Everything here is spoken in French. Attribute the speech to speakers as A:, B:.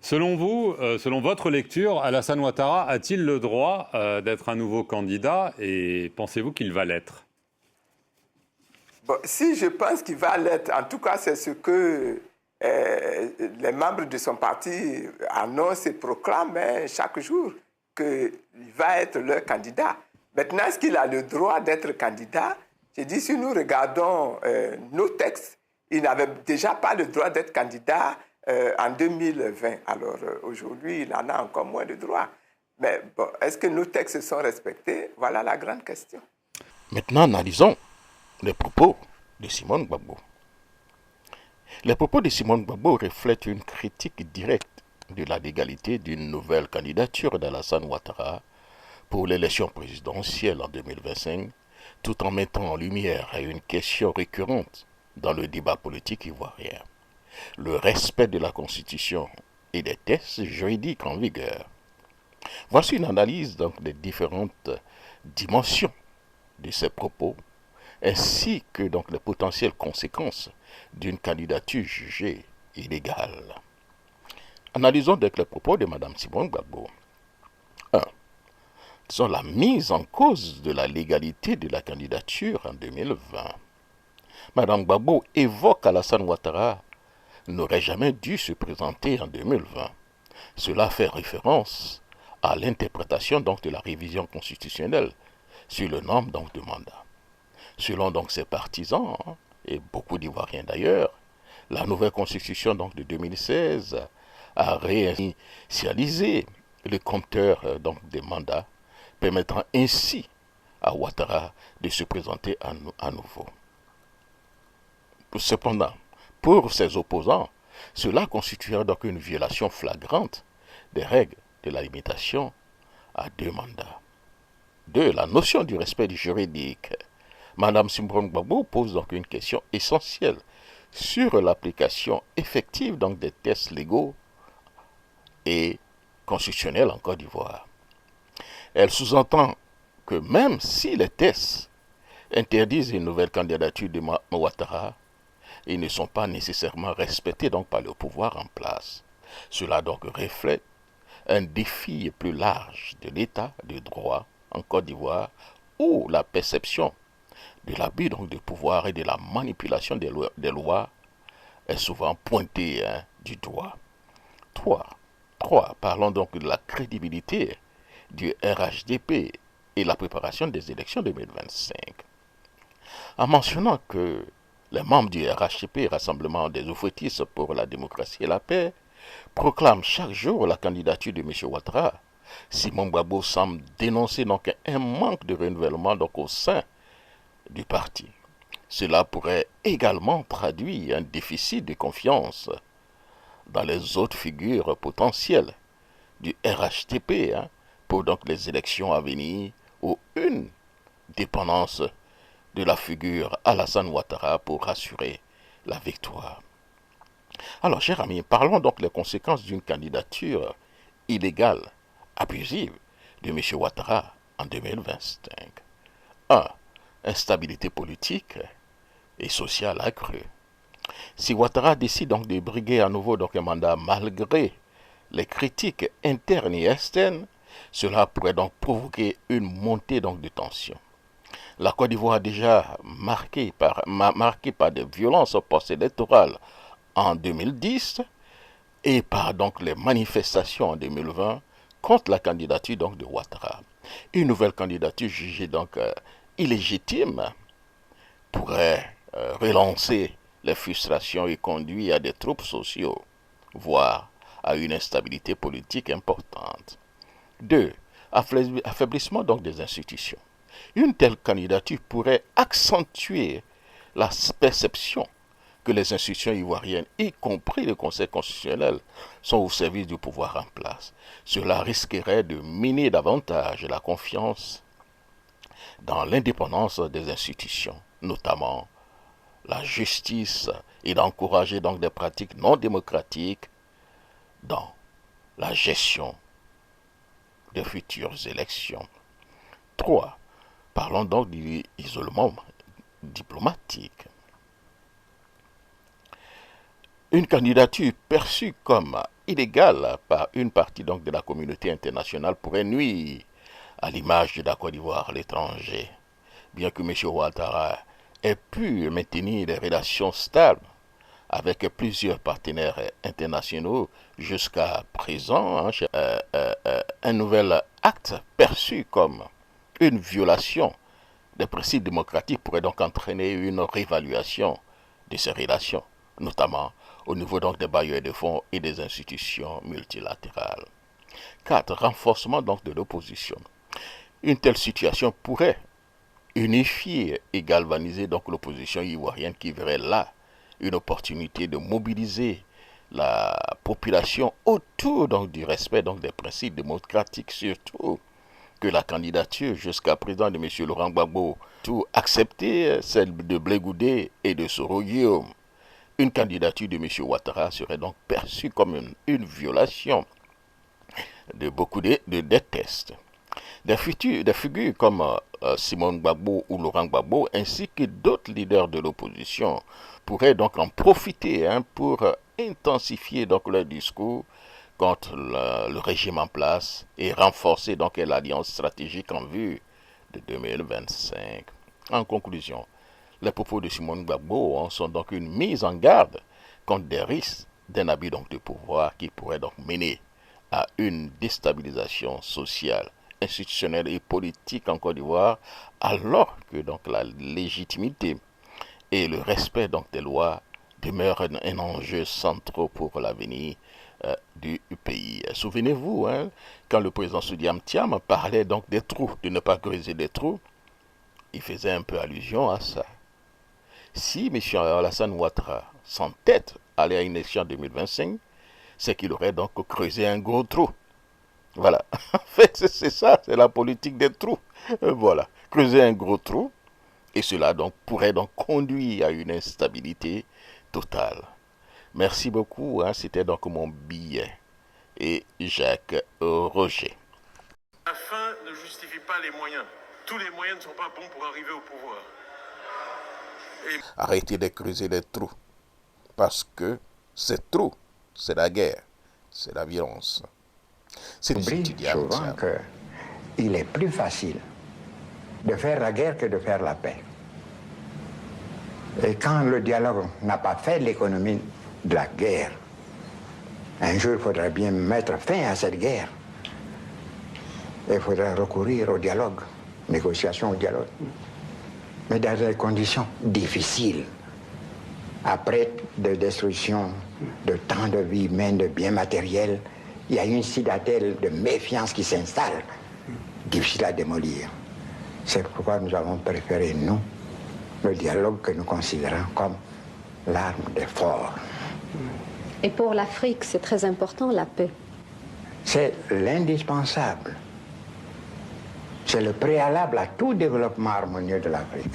A: Selon vous, selon votre lecture, Alassane Ouattara a-t-il le droit d'être un nouveau candidat et pensez-vous qu'il va l'être?
B: Bon, si je pense qu'il va l'être, en tout cas, c'est ce que les membres de son parti annoncent et proclament chaque jour, qu'il va être leur candidat. Maintenant, est-ce qu'il a le droit d'être candidat? J'ai dit, si nous regardons nos textes, il n'avait déjà pas le droit d'être candidat en 2020. Alors aujourd'hui, il en a encore moins de droits. Mais bon, est-ce que nos textes sont respectés? Voilà la grande question.
C: Maintenant, analysons les propos de Simone Gbagbo. Les propos de Simone Gbagbo reflètent une critique directe de la légalité d'une nouvelle candidature d'Alassane Ouattara pour l'élection présidentielle en 2025, tout en mettant en lumière une question récurrente dans le débat politique ivoirien, le respect de la Constitution et des textes juridiques en vigueur. Voici une analyse donc des différentes dimensions de ces propos, ainsi que donc les potentielles conséquences d'une candidature jugée illégale. Analysons donc les propos de Mme Simone Gbagbo. 1. Disons la mise en cause de la légalité de la candidature en 2020. Mme Gbagbo évoque Alassane Ouattara n'aurait jamais dû se présenter en 2020. Cela fait référence à l'interprétation donc de la révision constitutionnelle sur le nombre donc de mandats. Selon donc ses partisans, et beaucoup d'Ivoiriens d'ailleurs, la nouvelle constitution donc de 2016 a réinitialisé le compteur donc des mandats, permettant ainsi à Ouattara de se présenter à nouveau. Cependant, pour ses opposants, cela constituerait donc une violation flagrante des règles de la limitation à 2 mandats. 2. La notion du respect du juridique. Mme Simone Gbagbo pose donc une question essentielle sur l'application effective donc des tests légaux et constitutionnels en Côte d'Ivoire. Elle sous-entend que même si les tests interdisent une nouvelle candidature de Ouattara, ils ne sont pas nécessairement respectés donc par le pouvoir en place. Cela donc reflète un défi plus large de l'état de droit en Côte d'Ivoire où la perception de l'abus donc de pouvoir et de la manipulation des lois est souvent pointée du doigt. 3. Parlons donc de la crédibilité du RHDP et la préparation des élections 2025. En mentionnant que les membres du RHDP, Rassemblement des oufouettistes pour la démocratie et la paix, proclament chaque jour la candidature de M. Ouattara, Simone Gbagbo semble dénoncer donc un manque de renouvellement donc au sein du parti. Cela pourrait également traduire un déficit de confiance dans les autres figures potentielles du RHTP pour donc les élections à venir ou une dépendance de la figure Alassane Ouattara pour assurer la victoire. Alors, chers amis, parlons donc des conséquences d'une candidature illégale, abusive de M. Ouattara en 2025. 1. Instabilité politique et sociale accrue. Si Ouattara décide donc de briguer à nouveau donc un mandat malgré les critiques internes et externes, cela pourrait donc provoquer une montée donc de tension. La Côte d'Ivoire déjà marquée par des violences post-électorales en 2010 et par donc les manifestations en 2020 contre la candidature donc de Ouattara. Une nouvelle candidature jugée donc illégitime pourrait relancer les frustrations et conduire à des troubles sociaux, voire à une instabilité politique importante. 2. Affaiblissement donc des institutions. Une telle candidature pourrait accentuer la perception que les institutions ivoiriennes, y compris le Conseil constitutionnel, sont au service du pouvoir en place. Cela risquerait de miner davantage la confiance dans l'indépendance des institutions, notamment la justice, et d'encourager donc des pratiques non démocratiques dans la gestion des futures élections. 3. Parlons donc de l'isolement diplomatique. Une candidature perçue comme illégale par une partie donc de la communauté internationale pourrait nuire à l'image de la Côte d'Ivoire à l'étranger. Bien que M. Ouattara ait pu maintenir des relations stables avec plusieurs partenaires internationaux jusqu'à présent, un nouvel acte perçu comme une violation des principes démocratiques pourrait donc entraîner une réévaluation de ces relations, notamment au niveau donc des bailleurs de fonds et des institutions multilatérales. 4. Renforcement donc de l'opposition. Une telle situation pourrait unifier et galvaniser donc l'opposition ivoirienne qui verrait là une opportunité de mobiliser la population autour donc du respect donc des principes démocratiques, surtout que la candidature jusqu'à présent de M. Laurent Gbagbo, tout accepté, celle de Blé Goudé et de Soro Guillaume. Une candidature de M. Ouattara serait donc perçue comme une violation de beaucoup de tests. Des figures comme Simone Gbagbo ou Laurent Gbagbo, ainsi que d'autres leaders de l'opposition, pourraient donc en profiter pour intensifier donc leur discours contre le régime en place et renforcer donc l'alliance stratégique en vue de 2025. En conclusion, les propos de Simone Gbagbo sont donc une mise en garde contre des risques d'un abus donc de pouvoir qui pourrait donc mener à une déstabilisation sociale, institutionnelle et politique en Côte d'Ivoire, alors que donc la légitimité et le respect donc des lois demeurent un enjeu central pour l'avenir du pays. Souvenez-vous, quand le président Soudiam Thiam parlait donc des trous, de ne pas creuser des trous, il faisait un peu allusion à ça. Si M. Alassane Ouattara s'entête à aller à une élection en 2025, c'est qu'il aurait donc creusé un gros trou. Voilà. En fait, c'est ça, c'est la politique des trous. Voilà. Creuser un gros trou, et cela donc pourrait donc conduire à une instabilité totale. Merci beaucoup, c'était donc mon billet. Et Jacques Roger.
D: La fin ne justifie pas les moyens. Tous les moyens ne sont pas bons pour arriver au pouvoir.
C: Arrêtez de creuser des trous. Parce que ces trous, c'est la guerre, c'est la violence.
E: On oublie souvent qu'il est plus facile de faire la guerre que de faire la paix. Et quand le dialogue n'a pas fait l'économie de la guerre, un jour il faudra bien mettre fin à cette guerre. Il faudra recourir au dialogue, négociation au dialogue. Mais dans des conditions difficiles. Après des destructions de tant de vies humaines, de biens matériels, il y a une citadelle de méfiance qui s'installe, difficile à démolir. C'est pourquoi nous avons préféré, nous, le dialogue que nous considérons comme l'arme des forts.
F: Et pour l'Afrique, c'est très important, la paix.
E: C'est l'indispensable. C'est le préalable à tout développement harmonieux de l'Afrique.